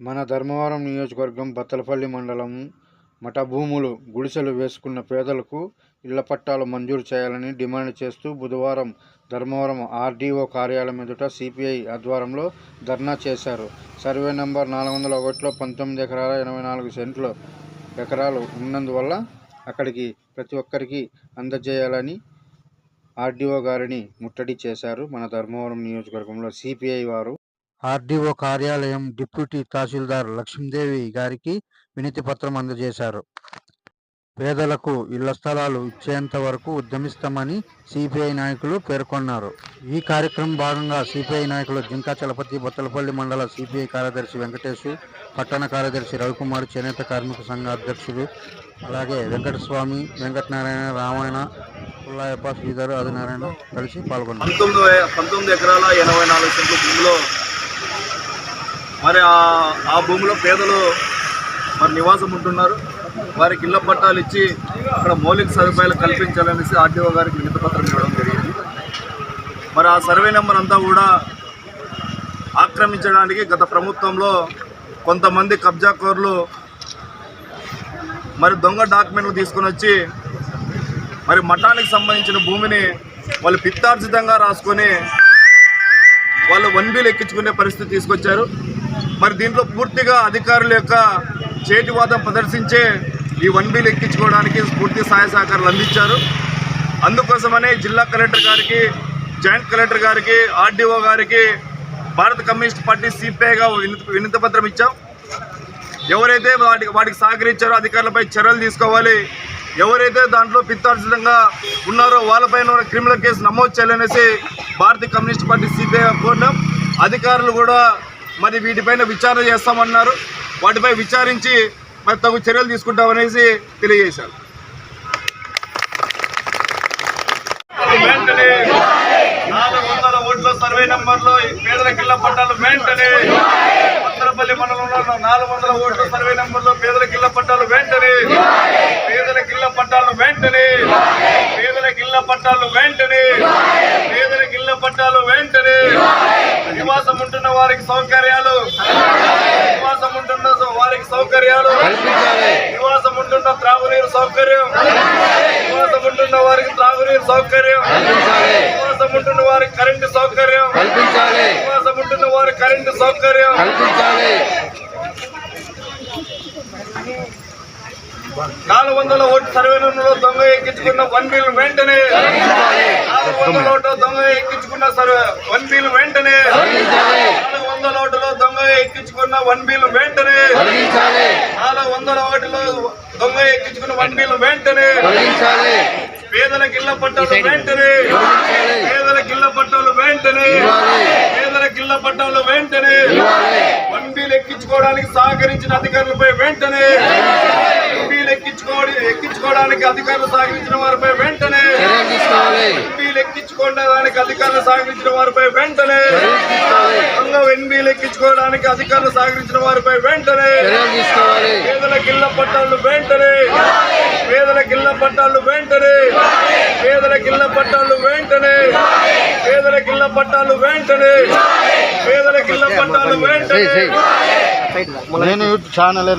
మన ధర్మవరం నియోజకవర్గం బత్తలపల్లి మండలం మఠ భూములు గుడిసెలు వేసుకున్న పేదలకు ఇళ్ల పట్టాలు మంజూరు చేయాలని డిమాండ్ చేస్తూ బుధవారం ధర్మవరం ఆర్డీఓ కార్యాలయం ఎదుట సిపిఐ ఆధ్వర్యంలో ధర్నా చేశారు. సర్వే నంబర్ 401లో 19 ఎకరాల 84 ఎకరాలు ఉన్నందువల్ల అక్కడికి ప్రతి ఒక్కరికి అందజేయాలని ఆర్డీఓ గారిని ముట్టడి చేశారు. మన ధర్మవరం నియోజకవర్గంలో సిపిఐ వారు ఆర్డీఓ కార్యాలయం డిప్యూటీ తహసీల్దార్ లక్ష్మీదేవి గారికి వినతి పత్రం అందజేశారు. పేదలకు ఇళ్ల స్థలాలు ఇచ్చేంత వరకు ఉద్యమిస్తామని సిపిఐ నాయకులు పేర్కొన్నారు. ఈ కార్యక్రమం భాగంగా సిపిఐ నాయకులు జింకా చలపతి, బత్తలపల్లి మండల సిపిఐ కార్యదర్శి వెంకటేశు, పట్టణ కార్యదర్శి రవికుమార్, చేనేత కార్మిక సంఘ అధ్యక్షులు అలాగే వెంకటస్వామి, వెంకటనారాయణ, రామాయణ, పుల్లాయప్ప, శ్రీధర్, ఆదినారాయణ కలిసి పాల్గొన్నారు. 19 ఎకరాల 84 సెంట్ల భూమిలో మరి ఆ భూమిలో పేదలు మరి నివాసం ఉంటున్నారు. వారికి ఇళ్ల పట్టాలు ఇచ్చి అక్కడ మౌలిక సదుపాయాలు కల్పించాలనేసి ఆర్డీఓ గారికి వినతి పత్రం ఇవ్వడం జరిగింది. మరి ఆ సర్వే నెంబర్ అంతా కూడా ఆక్రమించడానికి గత ప్రభుత్వంలో కొంతమంది కబ్జాకోర్లు మరి దొంగ డాక్యుమెంట్లు తీసుకుని వచ్చి మరి మఠానికి సంబంధించిన భూమిని వాళ్ళు పిత్తార్జితంగా రాసుకొని వాళ్ళు 1B ఎక్కించుకునే పరిస్థితి తీసుకొచ్చారు. మరి దీంట్లో పూర్తిగా అధికారుల యొక్క చేతివాదం ప్రదర్శించే ఈ 1B ఎక్కించుకోవడానికి పూర్తి సహాయ సహకారాలు అందించారు. అందుకోసమనే జిల్లా కలెక్టర్ గారికి, జాయింట్ కలెక్టర్ గారికి, ఆర్డీఓ గారికి భారత కమ్యూనిస్ట్ పార్టీ సిపిఐగా వినతి పత్రం ఇచ్చాం. ఎవరైతే వాటికి సహకరించారో అధికారులపై చర్యలు తీసుకోవాలి. ఎవరైతే దాంట్లో పిత్తార్జితంగా ఉన్నారో వాళ్ళపైన క్రిమినల్ కేసు నమోదు చేయాలనేసి భారతీయ కమ్యూనిస్ట్ పార్టీ సిపిఐ కోరినాం. అధికారులు కూడా మరి వీటిపైన విచారణ చేస్తామన్నారు. వాటిపై విచారించి మరి తగు చర్యలు తీసుకుంటామనేసి తెలియజేశారు. వెంటనే 400 ఓట్ల సర్వే నంబర్లో పేదలకు ఇళ్ల పట్టాలు వెంటనే, బత్తలపల్లి మండలంలో 400 ఓట్ల సర్వే నంబర్లో పేదలకు ఇళ్ల పట్టాలు వెంటనే, పేదలకు ఇళ్ల పట్టాలు వెంటనే, పేదలకు ఇళ్ల పట్టాలు వెంటనే, పేదలకు ఇళ్ల పట్టాలు వెంటనే. నివాసం ఉంటున్న వారికి సౌకర్యాలు, నివాసం ఉంటున్న వారికి సౌకర్యాలు, నివాసం ఉంటున్న త్రాగునీరు సౌకర్యం, నివాసం ఉంటున్న వారికి త్రాగునీరు సౌకర్యం, నివాసం ఉంటున్న వారికి కరెంటు సౌకర్యం, నివాసం ఉంటున్న వారికి కరెంటు సౌకర్యం. 400 ఓటు సర్వేలో దొంగ ఎక్కించుకున్న 1B వెంటనే, 400 ఓటు దొంగ ఎక్కించుకున్న 1B వెంటనే, 400 ఓటులో దొంగ ఎక్కించుకున్న 1B వెంటనే, 400 ఓటులో దొంగ ఎక్కించుకున్న 1B వెంటనే. పేదలకు ఇళ్ల పట్టాలు వెంటనే, పేదలకు ఇళ్ల పట్టాలు వెంటనే, పేదలకు ఇళ్ల పట్టాలు వెంటనే. 1B ఎక్కించుకోవడానికి సహకరించిన అధికారులపై వెంటనే, 1B ఎక్కించుకోవడానికి అధికారులు సహకరించిన వారిపై వెంటనే, 1B ఎక్కించుకోవడానికి అధికారులు సహకరించిన వారిపై వెంటనే, దొంగ 1B ఎక్కించుకోవడానికి అధికారులు సహకరించిన వారిపై వెంటనే. పేదలకు ఇళ్ల పట్టాలు వెంటనే, పేదలకు ఇళ్ల పట్టాలు వెంటనే, పేదలకు ఇళ్ల పట్టాలు వెంటనే, పేదలకు ఇళ్ల పట్టాలు వెంటనే, పేదలకు ఇళ్ల పట్టాలు వెంటనే. నేను ఛానల్